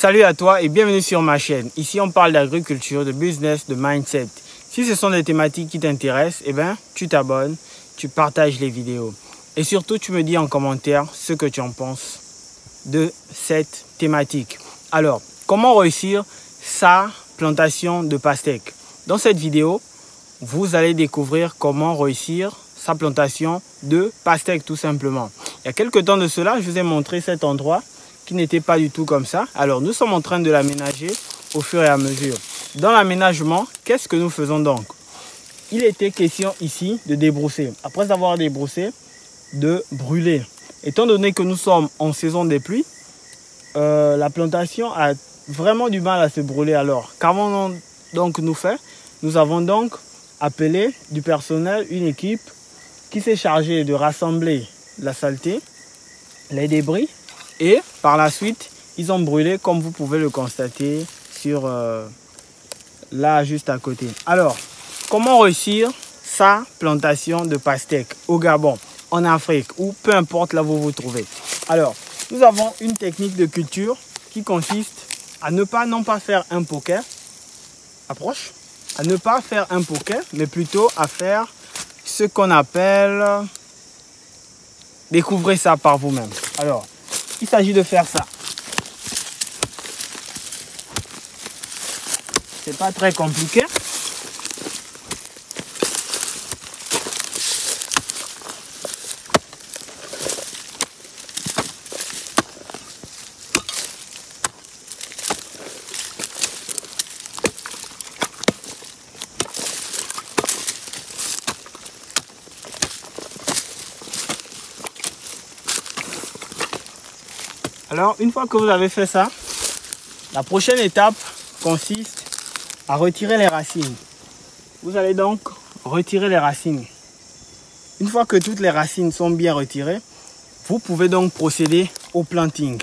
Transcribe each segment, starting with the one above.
Salut à toi et bienvenue sur ma chaîne. Ici on parle d'agriculture, de business, de mindset. Si ce sont des thématiques qui t'intéressent, tu t'abonnes, tu partages les vidéos. Et surtout tu me dis en commentaire ce que tu en penses de cette thématique. Alors, comment réussir sa plantation de pastèque? Dans cette vidéo, vous allez découvrir comment réussir sa plantation de pastèque tout simplement. Il y a quelques temps de cela, je vous ai montré cet endroit qui n'était pas du tout comme ça. Alors nous sommes en train de l'aménager au fur et à mesure. Dans l'aménagement, qu'est-ce que nous faisons donc? Il était question ici de débrousser. Après avoir débroussé, de brûler. Étant donné que nous sommes en saison des pluies, la plantation a vraiment du mal à se brûler. Alors qu'avons-nous donc nous fait? Nous avons donc appelé du personnel, une équipe qui s'est chargée de rassembler la saleté, les débris, et par la suite, ils ont brûlé comme vous pouvez le constater sur là juste à côté. Alors, comment réussir sa plantation de pastèque au Gabon, en Afrique ou peu importe là où vous vous trouvez? Alors, nous avons une technique de culture qui consiste à ne pas non pas faire un poquet, approche, à ne pas faire un poquet, mais plutôt à faire ce qu'on appelle, découvrez ça par vous-même. Alors, il s'agit de faire ça. C'est pas très compliqué. Alors, une fois que vous avez fait ça, la prochaine étape consiste à retirer les racines. Vous allez donc retirer les racines. Une fois que toutes les racines sont bien retirées, vous pouvez donc procéder au planting.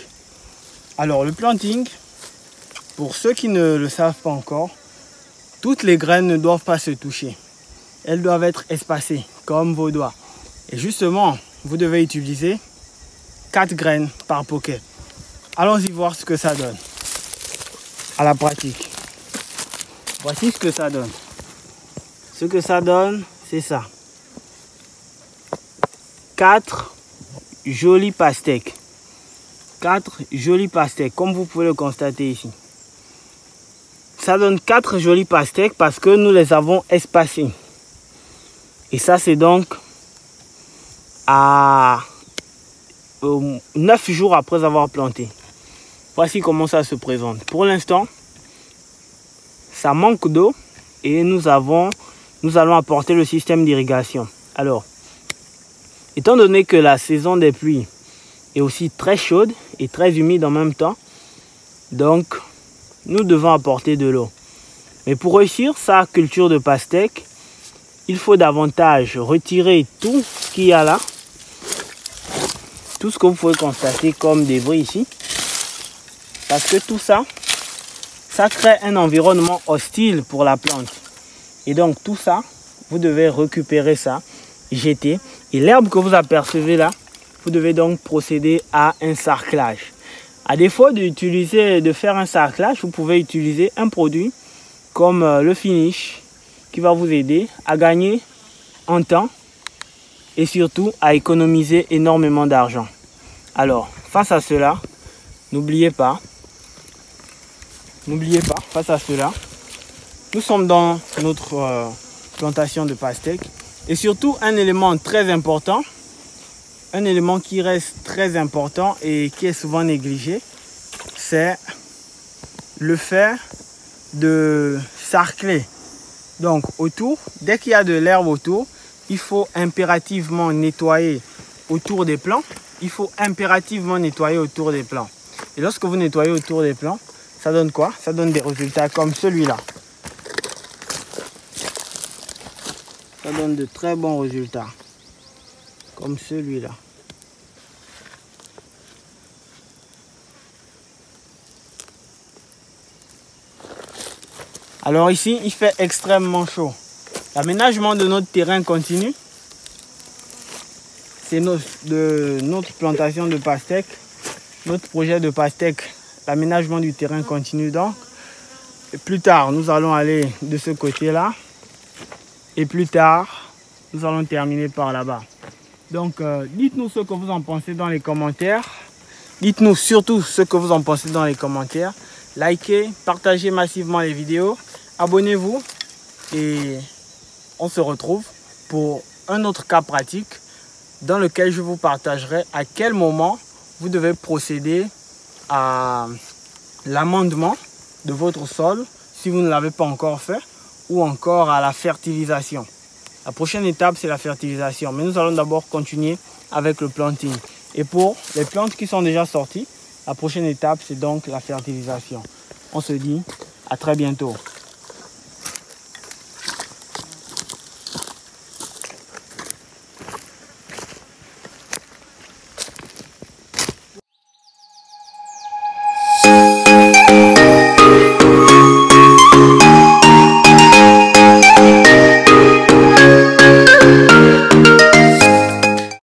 Alors, le planting, pour ceux qui ne le savent pas encore, toutes les graines ne doivent pas se toucher. Elles doivent être espacées, comme vos doigts. Et justement, vous devez utiliser 4 graines par poquet. Allons-y voir ce que ça donne à la pratique. Voici ce que ça donne. Ce que ça donne, c'est ça. 4 jolies pastèques. 4 jolies pastèques, comme vous pouvez le constater ici. Ça donne 4 jolies pastèques parce que nous les avons espacées. Et ça, c'est donc à 9 jours après avoir planté. Voici comment ça se présente. Pour l'instant, ça manque d'eau et nous allons apporter le système d'irrigation. Alors, étant donné que la saison des pluies est aussi très chaude et très humide en même temps, donc nous devons apporter de l'eau. Mais pour réussir sa culture de pastèque, il faut davantage retirer tout ce qu'il y a là. Tout ce que vous pouvez constater comme débris ici. Parce que tout ça, ça crée un environnement hostile pour la plante. Et donc tout ça, vous devez récupérer ça, jeter. Et l'herbe que vous apercevez là, vous devez donc procéder à un sarclage. À défaut de faire un sarclage, vous pouvez utiliser un produit comme le finish qui va vous aider à gagner en temps et surtout à économiser énormément d'argent. Alors, face à cela, n'oubliez pas, face à cela, nous sommes dans notre plantation de pastèque. Et surtout, un élément très important, un élément qui reste très important et qui est souvent négligé, c'est le fait de sarcler. Donc, autour, dès qu'il y a de l'herbe autour, il faut impérativement nettoyer autour des plants. Il faut impérativement nettoyer autour des plants. Et lorsque vous nettoyez autour des plants, ça donne quoi? Ça donne des résultats comme celui-là. Ça donne de très bons résultats. Comme celui-là. Alors ici, il fait extrêmement chaud. L'aménagement de notre terrain continue. C'est notre plantation de pastèque. Notre projet de pastèque l'aménagement du terrain continue donc. Et plus tard, nous allons aller de ce côté-là. Et plus tard, nous allons terminer par là-bas. Donc, dites-nous ce que vous en pensez dans les commentaires. Dites-nous surtout ce que vous en pensez dans les commentaires. Likez, partagez massivement les vidéos. Abonnez-vous. Et on se retrouve pour un autre cas pratique dans lequel je vous partagerai à quel moment vous devez procéder à l'amendement de votre sol si vous ne l'avez pas encore fait, ou encore à la fertilisation. La prochaine étape, c'est la fertilisation. Mais nous allons d'abord continuer avec le planting. Et pour les plantes qui sont déjà sorties, la prochaine étape, c'est donc la fertilisation. On se dit à très bientôt.